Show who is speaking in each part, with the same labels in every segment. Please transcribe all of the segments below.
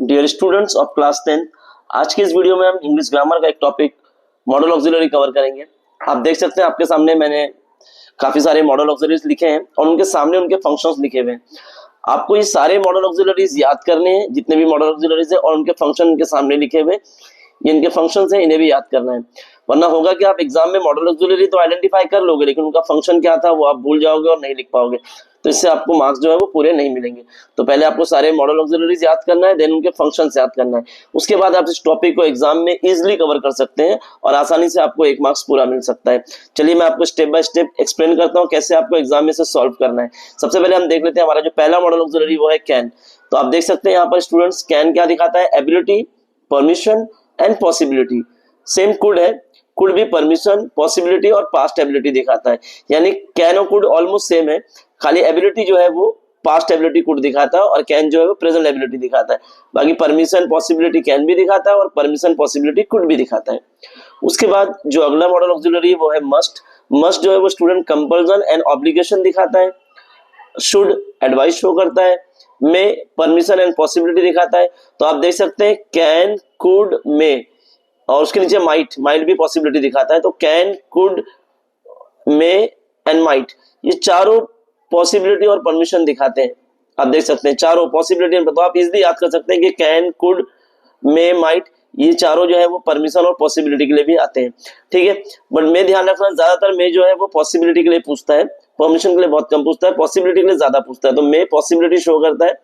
Speaker 1: Dear students of class 10, आज के इस वीडियो में हम इंग्लिश ग्रामर का एक टॉपिक मॉडल ऑक्सिलरी कवर करेंगे। आप देख सकते हैं आपके सामने मैंने काफी सारे मॉडल ऑक्सिलरीज लिखे हैं और उनके सामने उनके फंक्शंस लिखे हुए हैं। आपको ये सारे मॉडल ऑक्सिलरीज याद करने हैं, जितने भी मॉडल ऑक्सिलरीज है, और उनके फंक्शन इनके सामने लिखे हुए, ये इनके फंक्शंस हैं, इन्हें भी याद करना है। वरना होगा कि आप एग्जाम में मॉडल ऑक्सिलरी तो आइडेंटिफाई कर लोगे, लेकिन उनका फंक्शन क्या था वो आप भूल जाओगे और नहीं लिख पाओगे, तो इससे आपको मार्क्स जो है वो पूरे नहीं मिलेंगे। तो पहले आपको सारे मॉडल ऑक्सिलरीज याद करना है, देन उनके फंक्शंस याद करना है। उसके बाद आप इस टॉपिक को एग्जाम में इजीली कवर कर सकते हैं और आसानी से आपको 1 मार्क्स पूरा मिल सकता है। चलिए मैं आपको स्टेप बाय स्टेप एक्सप्लेन करता हूँ कैसे आपको एग्जाम में से सॉल्व करना है। सबसे पहले हम देख लेते हैं हमारा जो पहला मॉडल ऑक्सिलरी वो है कैन। तो आप देख सकते हैं यहाँ पर स्टूडेंट्स कैन क्या दिखाता है, ability, permission and possibility. Same could है, कुड भी परमिशन, पॉसिबिलिटी और पास्ट एबिलिटी दिखाता है। यानी कैन और कुड ऑलमोस्ट सेम है, खाली एबिलिटी जो है वो पास्ट एबिलिटी कुड दिखाता है और कैन जो है वो प्रेजेंट एबिलिटी दिखाता है। बाकी परमिशन पॉसिबिलिटी कैन भी दिखाता है और परमिशन पॉसिबिलिटी कुड भी दिखाता है। उसके बाद जो अगला मॉडल ऑक्सिलरी है वो है मस्ट। मस्ट जो है वो स्टूडेंट कंपल्सन एंड ऑब्लिगेशन दिखाता है। शुड एडवाइस शो करता है। मे परमिशन एंड पॉसिबिलिटी दिखाता है। तो आप देख सकते हैं कैन, कुड, मे, और उसके नीचे माइट, माइट भी पॉसिबिलिटी दिखाता है। तो can, could, may and might, ये चारों पॉसिबिलिटी और परमिशन दिखाते हैं। आप देख सकते हैं चारों पॉसिबिलिटी, तो आप इजीली याद कर सकते हैं कि कैन, कुड, मे, माइट, ये चारों जो है वो परमिशन और पॉसिबिलिटी के लिए भी आते हैं। ठीक है, बट मैं ध्यान रखना, ज्यादातर मे जो है वो पॉसिबिलिटी के लिए पूछता है, परमिशन के लिए बहुत कम पूछता है, पॉसिबिलिटी के लिए ज्यादा पूछता है। तो मे पॉसिबिलिटी शो करता है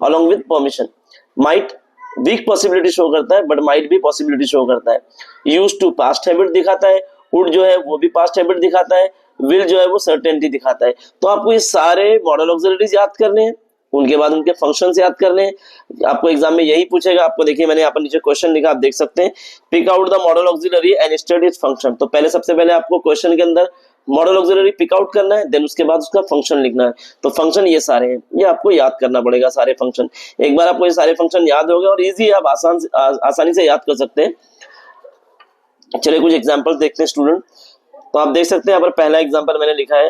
Speaker 1: along with permission. Might weak possibility show करता है, बट माइट भी पॉसिबिलिटी शो करता है। यूज टू पास्ट हैबिट दिखाता है। वुड जो है वो भी पास्ट हैबिट दिखाता है। विल जो है वो सर्टेनिटी दिखाता है। तो आपको ये सारे मॉडल ऑक्सिलरीज याद करने हैं, उनके बाद उनके फंक्शंस याद करने हैं। आपको एग्जाम में यही पूछेगा। आपको देखिए मैंने यहाँ पर नीचे क्वेश्चन लिखा, आप देख सकते हैं, pick out the modal auxiliary and study its function. तो पहले सबसे पहले आपको क्वेश्चन के अंदर मॉडल ऑक्सिलरी पिक आउट करना है, देन उसके बाद उसका फंक्शन लिखना है। तो फंक्शन ये सारे हैं, ये आपको याद करना पड़ेगा सारे फंक्शन। एक बार आपको ये सारे फंक्शन याद हो गए और इजी आप आसानी से याद कर सकते हैं। चलिए कुछ एग्जांपल्स देखते हैं स्टूडेंट। तो आप देख सकते हैं यहाँ पर पहला एग्जांपल मैंने लिखा है,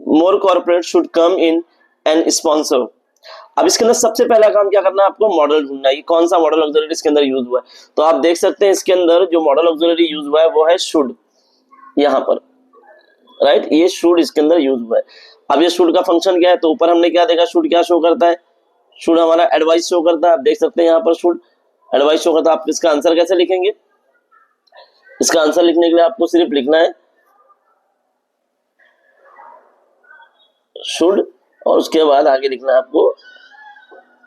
Speaker 1: more corporate should come in and sponsor. अब इसके अंदर सबसे पहला काम क्या करना है, आपको मॉडल ढूंढना है, ये कौन सा मॉडल ऑक्सिलरी इसके अंदर यूज हुआ है। तो आप देख सकते हैं इसके अंदर जो मॉडल ऑक्सिलरी यूज हुआ है वो है शुड, यहाँ पर राइट, ये शुड इसके अंदर यूज हुआ है। अब ये शुड का फंक्शन क्या है, तो ऊपर हमने क्या देखा, शुड क्या शो करता है, शुड हमारा एडवाइस शो करता है। आप देख सकते हैं यहाँ पर शुड एडवाइस शो करता है। आप इसका आंसर कैसे लिखेंगे, इसका आंसर लिखने के लिए आपको सिर्फ लिखना है शुड और उसके बाद आगे लिखना है आपको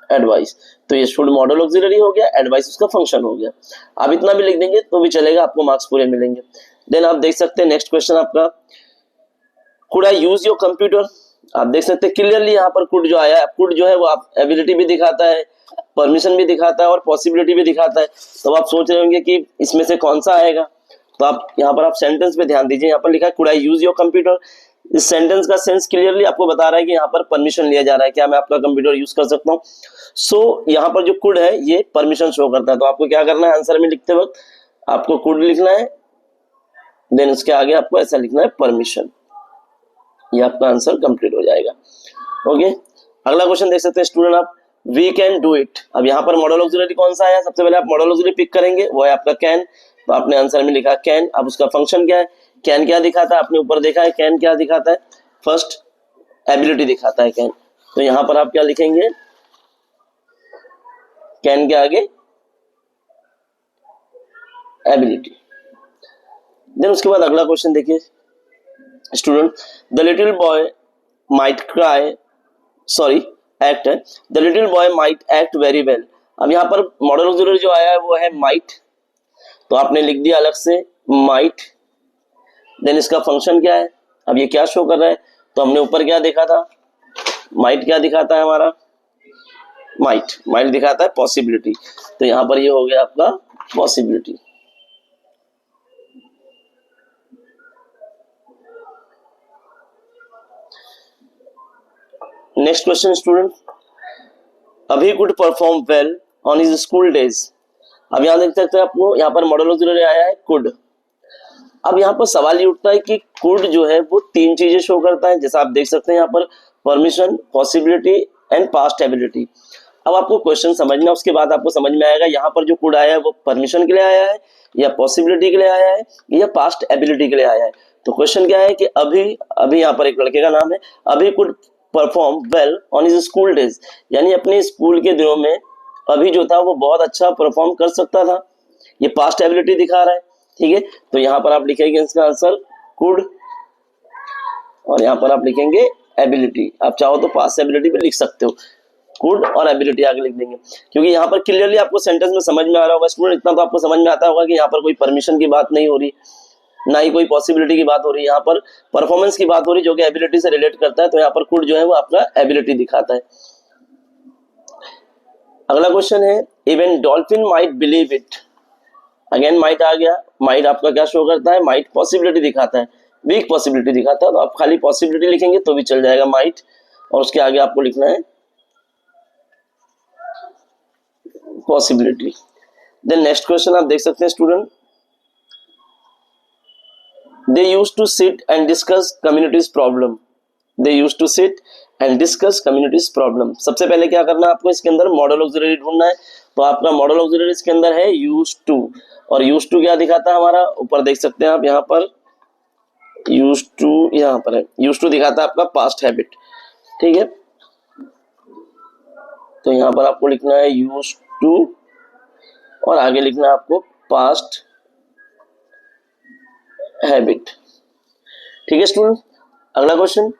Speaker 1: एडवाइस। तो ये शुड मॉडल ऑक्सिलरी हो गया, एडवाइस उसका फंक्शन हो गया। आप इतना भी लिख देंगे तो भी चलेगा, आपको मार्क्स पूरे मिलेंगे। देन आप देख सकते हैं नेक्स्ट क्वेश्चन आपका, could I use your computer. आप देख सकते हैं क्लियरली यहाँ पर कुड जो आया है, कुड जो है वो आप एबिलिटी भी दिखाता है, परमिशन भी दिखाता है और पॉसिबिलिटी भी दिखाता है। तो आप सोच रहे होंगे कि इसमें से कौन सा आएगा, तो आप यहाँ पर आप सेंटेंस पे ध्यान दीजिए। यहाँ पर लिखा है could I use your computer. इस सेंटेंस का सेंस क्लियरली आपको बता रहा है कि यहाँ पर परमिशन लिया जा रहा है, क्या मैं आपका कंप्यूटर यूज कर सकता हूँ। सो यहाँ पर जो कुड है ये परमिशन शो करता है। तो आपको क्या करना है, आंसर में लिखते वक्त आपको कुड लिखना है, देन उसके आगे आपको ऐसा लिखना है परमिशन। ये आपका आंसर कंप्लीट हो जाएगा। ओके, अगला क्वेश्चन देख सकते हैं स्टूडेंट आप, वी कैन डू इट। अब यहाँ पर मॉडल ऑक्सिलरी कौन सा है, सबसे पहले आप मॉडल ऑक्सिलरी पिक करेंगे, वो है आपका कैन। तो आपने आंसर में लिखा कैन। अब उसका फंक्शन क्या है, कैन क्या दिखाता है, आपने ऊपर देखा है कैन क्या दिखाता है, फर्स्ट एबिलिटी दिखाता है कैन। तो यहाँ पर आप क्या लिखेंगे, कैन के आगे एबिलिटी। देन उसके बाद अगला क्वेश्चन देखिए student, the little boy might cry, sorry act है, the little boy might act very well. अब यहाँ पर मॉडल ऑक्सिलरी जो आया है वो है माइट, तो आपने लिख दिया अलग से माइट। देन इसका फंक्शन क्या है, अब ये क्या शो कर रहा है, तो हमने ऊपर क्या देखा था, माइट क्या दिखाता है हमारा, माइट, माइट दिखाता है पॉसिबिलिटी। तो यहाँ पर ये हो गया आपका पॉसिबिलिटी। नेक्स्ट क्वेश्चन स्टूडेंट, अभी could perform well on his school days. अब यहाँ देख सकते हैं आपको, यहाँ पर मॉडल ऑक्सिलरी आया है कुड। अब यहाँ पर सवाल ये उठता है कि कुड जो है वो 3 चीजें शो करता है, जैसा आप देख सकते हैं यहाँ पर permission, possibility and past ability. अब आपको क्वेश्चन समझना, उसके बाद आपको समझ में आएगा यहाँ पर जो कुड आया है वो परमिशन के लिए आया है या पॉसिबिलिटी के लिए आया है या पास्ट एबिलिटी के लिए आया है। तो क्वेश्चन क्या है कि अभी यहाँ पर एक लड़के का नाम है, अभी could perform well on his school days, यानी अपने स्कूल के दिनों में अभी जो था वो बहुत अच्छा परफॉर्म कर सकता था। ये पास्ट एबिलिटी दिखा रहा है, ठीक है। तो यहाँ पर आप लिखेंगे इसका आंसर कुड, और यहाँ पर आप लिखेंगे एबिलिटी। आप चाहो तो पास्ट एबिलिटी भी लिख सकते हो, कुड और एबिलिटी आगे लिख देंगे, क्योंकि यहाँ पर क्लियरली आपको सेंटेंस में समझ में आ रहा होगा स्टूडेंट, इतना तो आपको समझ में आता होगा कि यहाँ पर कोई परमिशन की बात नहीं हो रही, ना ही कोई पॉसिबिलिटी की बात हो रही है, यहाँ पर परफॉर्मेंस की बात हो रही जो कि एबिलिटी से रिलेट करता है। तो यहाँ पर कुड जो है वो आपका एबिलिटी दिखाता है। अगला क्वेश्चन है even dolphin might believe it. Again might आ गया, माइट आपका क्या शो करता है, माइट पॉसिबिलिटी दिखाता है, वीक पॉसिबिलिटी दिखाता है। तो आप खाली पॉसिबिलिटी लिखेंगे तो भी चल जाएगा माइट, और उसके आगे आपको लिखना है पॉसिबिलिटी। देन नेक्स्ट क्वेश्चन आप देख सकते हैं student, they used to sit and discuss communities problem. They used to sit and discuss communities problem. सबसे पहले क्या करना है आपको, इसके अंदर मॉडल ऑक्सिलरी ढूंढना है। तो आपका मॉडल ऑक्सिलरी इसके अंदर है यूज्ड टू, और यूज्ड टू क्या दिखाता है हमारा, ऊपर देख सकते हैं आप, यहाँ पर यूज्ड टू यहाँ पर है, यूज्ड टू दिखाता है आपका पास्ट हैबिट, ठीक है। तो यहाँ पर आपको लिखना है यूज्ड टू, और आगे लिखना है आपको पास्ट हैबिट, ठीक है स्टूडेंट। अगला question,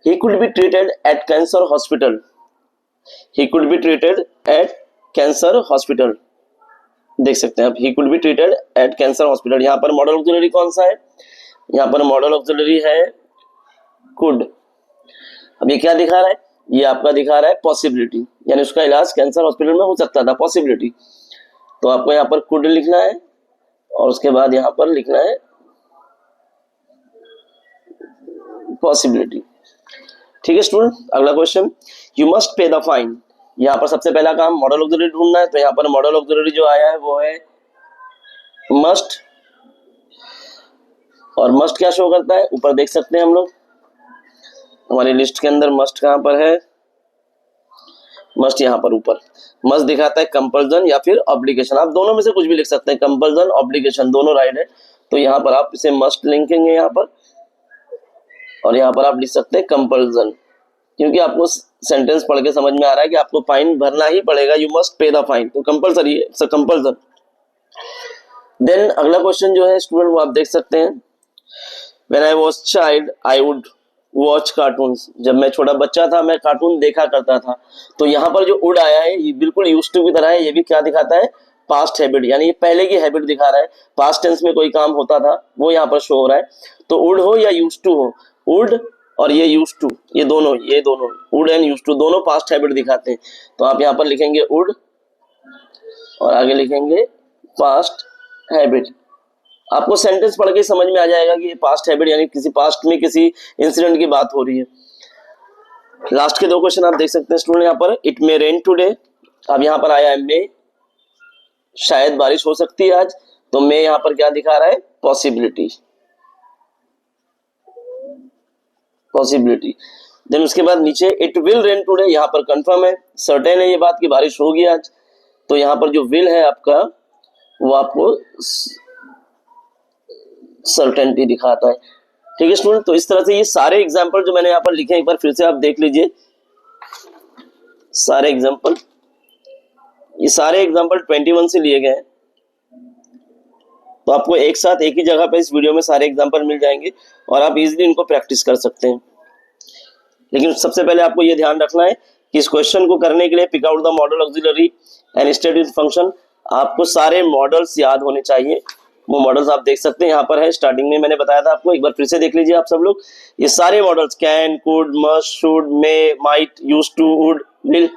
Speaker 1: he could be treated at cancer hospital. He could be treated at cancer hospital. देख सकते हैं आप, he could be treated at cancer hospital। यहाँ पर मॉडल ऑक्सिलरी कौन सा है, यहाँ पर मॉडल ऑक्सिलरी है could। अब ये क्या दिखा रहा है, ये आपका दिखा रहा है पॉसिबिलिटी, यानी उसका इलाज कैंसर हॉस्पिटल में हो सकता था, पॉसिबिलिटी। तो आपको यहाँ पर could लिखना है, और उसके बाद यहाँ पर लिखना है पॉसिबिलिटी, ठीक है स्टूडेंट। अगला question, you must pay the fine. यहाँ पर सबसे पहला काम मॉडल ऑक्सिलरी ढूंढना है। तो यहाँ पर मॉडल ऑक्सिलरी जो आया है वो है मस्ट, और मस्ट क्या शो करता है, ऊपर देख सकते हैं हम लोग हमारी लिस्ट के अंदर मस्ट कहाँ पर है, मस्ट यहाँ पर ऊपर। मस्ट दिखाता है कंपल्सन या फिर ऑब्लिगेशन, आप दोनों में से कुछ भी लिख सकते हैं, कंपल्सन ऑब्लिगेशन दोनों राइट है। तो यहाँ पर आप इसे मस्ट लिखेंगे यहाँ पर, और यहाँ पर आप लिख सकते हैं कंपल्सन, क्योंकि आपको सेंटेंस पढ़ के समझ में आ रहा है कि आपको फाइन भरना ही पड़ेगा, you must pay the fine, तो कंपल्सरी है, कंपल्सन। देन अगला क्वेश्चन जो है स्टूडेंट वो आप देख सकते हैं, when I was child I would watch cartoons. जब मैं छोटा बच्चा था मैं कार्टून देखा करता था। तो यहाँ पर जो वुड आया है ये बिल्कुल यूज्ड टू की तरह है, ये भी क्या दिखाता है, पास्ट हैबिट, यानी ये पहले की हैबिट दिखा रहा है, पास्ट टेंस में कोई काम होता था वो यहाँ पर शो हो रहा है। तो वुड हो या यूज्ड टू हो, वुड और ये यूज्ड टू, ये दोनों वुड एंड यूज्ड टू दोनों पास्ट हैबिट दिखाते हैं। तो आप यहाँ पर लिखेंगे वुड और आगे लिखेंगे पास्ट हैबिट। आपको सेंटेंस पढ़ के समझ में आ जाएगा कि ये पास्ट हैबिट यानी किसी पास्ट में किसी इंसिडेंट की बात हो रही है। लास्ट के दो क्वेश्चन आप देख सकते हैं स्टूडेंट, यहाँ पर इट मे रेन टुडे। अब यहाँ पर आया है मे, शायद बारिश हो सकती है आज। तो मे यहाँ पर क्या दिखा रहा है, पॉसिबिलिटी, पॉसिबिलिटी। देन उसके बाद नीचे इट विल रेन टुडे, यहाँ पर कंफर्म है, सर्टेन है ये बात कि बारिश होगी आज। तो यहाँ पर जो विल है आपका वो आपको सर्टेनिटी दिखाता है, ठीक है स्टूडेंट। तो इस तरह से ये सारे एग्जाम्पल जो मैंने यहाँ पर लिखे हैं एक बार फिर से आप देख लीजिए, सारे एग्जाम्पल, ये सारे एग्जाम्पल 21 से लिए गए हैं। तो आपको एक साथ एक ही जगह पे इस वीडियो में सारे एग्जाम्पल मिल जाएंगे और आप इजीली इनको प्रैक्टिस कर सकते हैं। लेकिन सबसे पहले आपको ये ध्यान रखना है कि इस क्वेश्चन को करने के लिए pick out the modal auxiliary and state with function, आपको सारे मॉडल्स याद होने चाहिए। वो मॉडल्स आप देख सकते हैं यहाँ पर है, स्टार्टिंग में मैंने बताया था आपको, एक बार फिर से देख लीजिए आप सब लोग। ये सारे modals can, could, must, should, may, might, used to, would, will,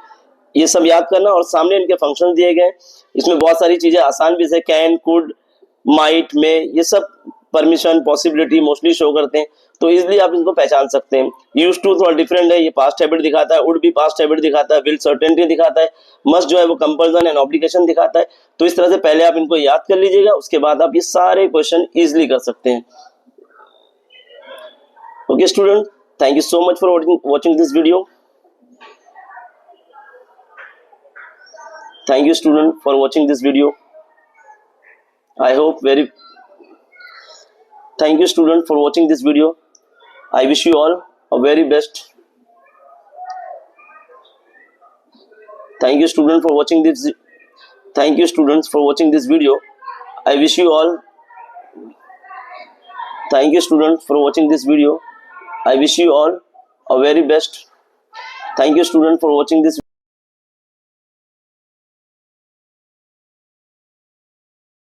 Speaker 1: ये सब याद करना और सामने इनके फंक्शन दिए गए। इसमें बहुत सारी चीजें आसान भी है, कैन, कुड, माइट, मे, ये सब परमिशन, पॉसिबिलिटी मोस्टली शो करते हैं, तो इजीली आप इनको पहचान सकते हैं। यूज्ड टू थोड़ा डिफरेंट है, ये पास्ट हैबिट दिखाता है, वुड भी पास्ट हैबिट दिखाता है, विल सर्टेनिटी दिखाता है, मस्ट जो है वो कंपल्सन एंड ऑब्लिगेशन दिखाता है। तो इस तरह से पहले आप इनको याद कर लीजिएगा, उसके बाद आप ये सारे क्वेश्चन इजीली कर सकते हैं। Okay student, thank you so much for watching this video. Thank you student for watching this video. I hope very Thank you student for watching this video. I wish you all a very best. Thank you student for watching this. Thank you students for watching this video. I wish you all. Thank you students for watching this video. I wish you all a very best. Thank you student for watching this.